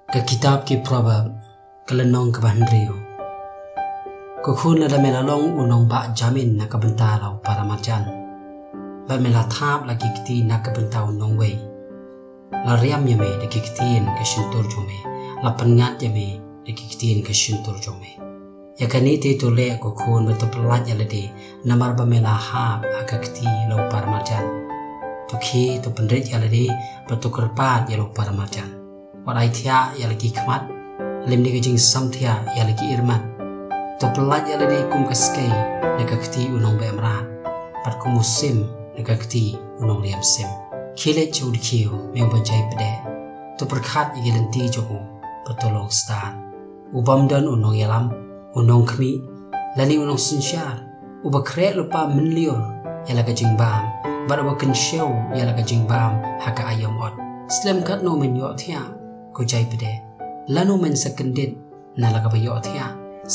ke kitab ki proverb kelenong ke bahandrio ko khun la mela long unong ba jamin na kabenta lau para marjan ba mela thap lagi kiti na kabenta unong wei la riam yame de kitin ke shintur jome la pangat yame de kitin ke shintur jome ya kani te to le ko khun ba to plat ya lede namar ba mela ha akakti lau para marjan to khi to pendret ya lede ba to kerpat ya lau para marjan Warai thia ya lagi khmat lim ni kajing sam thia ya lagi irman to pelat ya lagi kum kaskai nekakti unong be amra pat kum musim nekakti unong liam sim khile chud khiu meng banjai pede to perkhat ya lenti jo patolong star ubam dan unong yalam unong khmi lani unong sunsyar ubakre lupa menliur ya lagi jing bam bar wakan show ya lagi jing bam haka ayam ot slam kat no menyo thia ko jai pede lanu men sakendit na laga bayo thia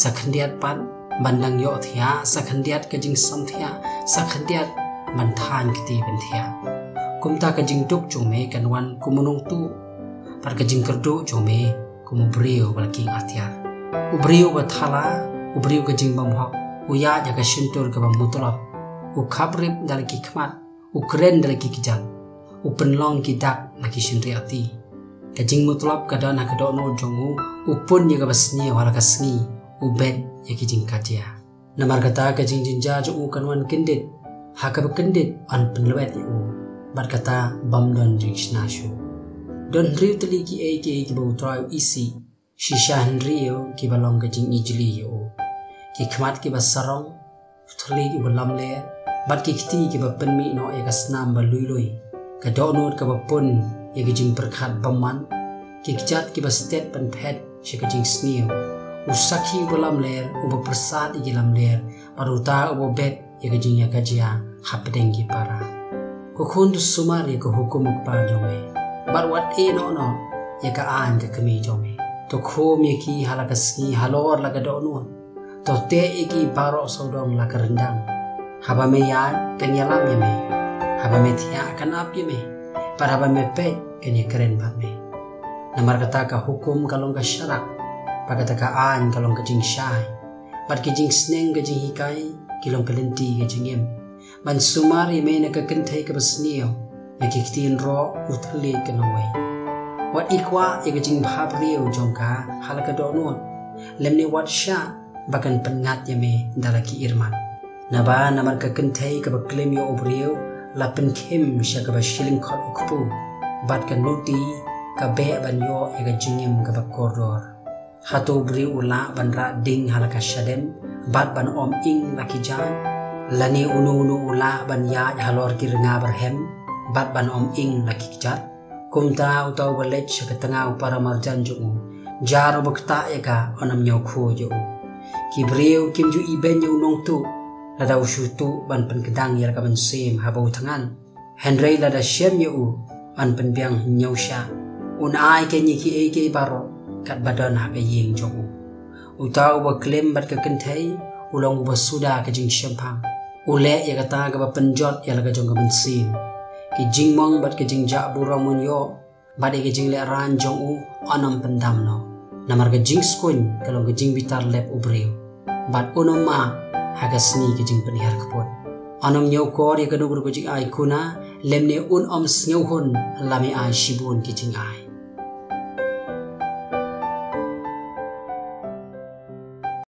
sakhendiat pan bandang yo thia sakhendiat ka jing sam thia sakhendiat man than kiti ben thia kumta ka jing duk chume kan wan kumunong tu par ka jing kerdu chume kumu brio balking atiar ubrio ba thala ubrio ka jing bam hok uya ja ka shintur ka bam mutolap u khabrib dalaki khmat u kren dalaki kijal u penlong kidak laki shinri ati kajing mutlab kadang nak dono jongu upun ya kabasni wala kasni ubed ya kijing katia namar kata kajing jinja jongu kanwan kendit hakab kendit an penlewet u bar kata bamdon jing snashu don riu teli ki ki bau trai isi shisha henrio ki balong kajing ijli u ki khmat ki basarong thli ki balam le bar ki kti ki bapenmi no ya kasnam balui kadono ka bapun ya kajing perkhat baman kikjat ki bastet pen pet she kajing snio usakhi ulam ler ubo persat igilam ler paruta ubo bet ya kajing ya kajia hapdeng ki para ko khun du sumar ya ko hukum pa jome bar wat e no ya ka an ka kami jome to khom ya ki halakasni halor laga dono to te iki baro sodong la kerendang haba me ya kenyalam ya me haba me thia kan ap ya me para haba me pe kenya keren bat me namar kata ka hukum kalong ka syarak pakata ka an kalong ka jing syai pat ki jing sneng ka jing hikai kilong kalenti ka jing em ban sumari me na ka kentai ka basnio ya ki ktin ro uthli ka nowai wat ikwa ya ka jing bhab riu jongka halaka dono lemni wat sya bakan pengat ya me dalaki irman naba namar ka kentai ka baklem yo obriu la penkem sya ka bashiling khot ukpu bat ka noti kabe banyo ega jingim ka bakordor hatu bri ula banra ding halaka shadem bat ban om ing lakijan lani unu ula ban ya halor kirnga berhem bat ban om ing lakijat kumta utau balech ka tanga para marjan ju jaro bakta ega onam nyo khu ju kibreu kimju iben yu nong tu lada ushutu ban pen kedang ya ka ban sim habau tangan henry lada shem yu an pen biang nyausha unai ke nyiki ke baro kat badan ha ke yeng jongu utau ba klem bat ka kentai ulong ba suda ka jing shampang ule ya kata ka ba penjot ya laga jong ka bensin ki jing mong bat ka jing ja buramun yo bat ke jing le ran jongu anam pendam no namar ka jing skun kalong ka jing bitar lep ubreu bat unom ma ha ka sni ka jing penihar kapot anam nyau kor ya ka dugur ka jing ai kuna lemne om sneu hon lami ai shibun ki jing ai